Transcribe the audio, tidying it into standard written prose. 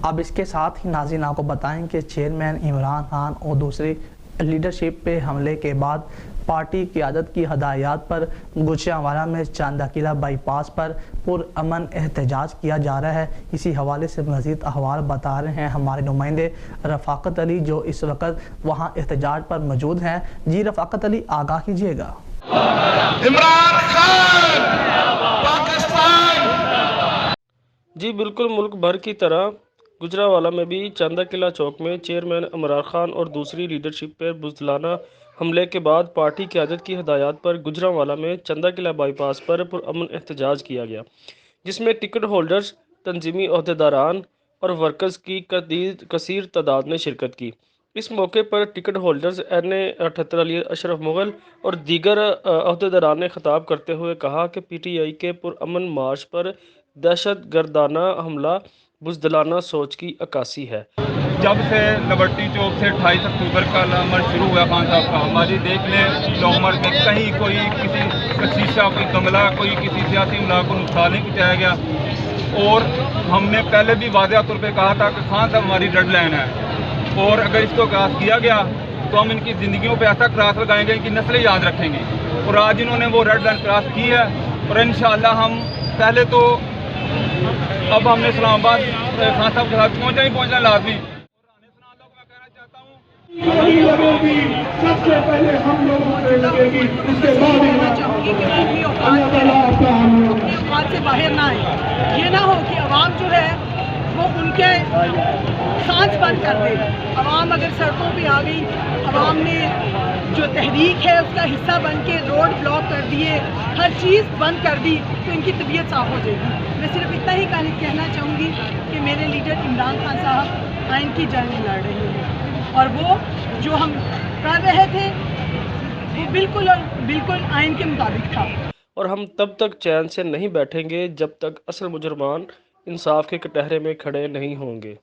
اب اس کے ساتھ ہی ناظرین آپ کو بتائیں کہ چیئرمین عمران خان اور دوسری لیڈرشپ پہ حملے کے بعد پارٹی قیادت کی ہدایات پر گوجرانوالہ میں چاندہ قلعہ بائی پاس پر پرامن احتجاج کیا جا رہا ہے۔ اسی حوالے سے مزید احوال بتا رہے ہیں ہمارے نمائندے رفاقت علی جو اس وقت وہاں احتجاج پر موجود ہیں۔ جی رفاقت علی آگاہ کیجیے گا۔ عمران خان پاکستان۔ جی بالکل، ملک بھر کی طرح گوجرانوالہ میں بھی چاندہ قلعہ چوک میں چیئرمین عمران خان اور دوسری لیڈرشپ پر بزدلانہ حملے کے بعد پارٹی قیادت کی ہدایات پر گوجرانوالہ میں چاندہ قلعہ بائی پاس پر پرامن احتجاج کیا گیا، جس میں ٹکٹ ہولڈرز، تنظیمی عہدیداران اور ورکرز کی کثیر تعداد نے شرکت کی۔ اس موقع پر ٹکٹ ہولڈرز این78 علی اشرف مغل اور دیگر عہدیداران نے خطاب کرتے ہوئے کہا کہ پی ٹی آئی کے پرامن مارچ پر دہشت گردانہ حملہ بزدلانہ سوچ کی عکاسی ہے۔ جب سے لبرٹی چوک سے 28 اکتوبر کا عمل شروع ہوا خان صاحب کا، ہماری دیکھ لیں لومر میں کہیں کوئی کسی شیشہ کوئی گملہ کوئی کسی سیاسی املاک کو نقصان نہیں پہنچایا گیا، اور ہم نے پہلے بھی واضح طور پہ کہا تھا کہ خان صاحب ہماری ریڈ لائن ہے، اور اگر اس کو کراس کیا گیا تو ہم ان کی زندگیوں پہ ایسا کراس لگائیں گے، ان کی نسلیں یاد رکھیں گی، اور آج انہوں نے وہ ریڈ لائن کراس کی ہے، اور انشاءاللہ ہم پہلے تو اب ہم نے اسلام آباد خان صاحب کے ساتھ پہنچنا لازمی۔ سب سے پہلے ہم لوگوں سے لگے گی، اس کے بعد اوقات سے باہر نہ آئے۔ یہ نہ ہو کہ عوام جو ہے وہ ان کے سانس بند کر دے۔ عوام اگر سڑکوں پہ آ گئی، عوام نے جو تحریک ہے اس کا حصہ بن کے روڈ بلاک کر دیے، ہر چیز بند کر دی، تو ان کی طبیعت صاف ہو جائے گی۔ میں صرف اتنا ہی کہنا چاہوں گی کہ میرے لیڈر عمران خان صاحب آئین کی جنگ لڑ رہے ہیں، اور وہ جو ہم کر رہے تھے وہ بالکل آئین کے مطابق تھا۔ اور ہم تب تک چین سے نہیں بیٹھیں گے جب تک اصل مجرمان انصاف کے کٹہرے میں کھڑے نہیں ہوں گے۔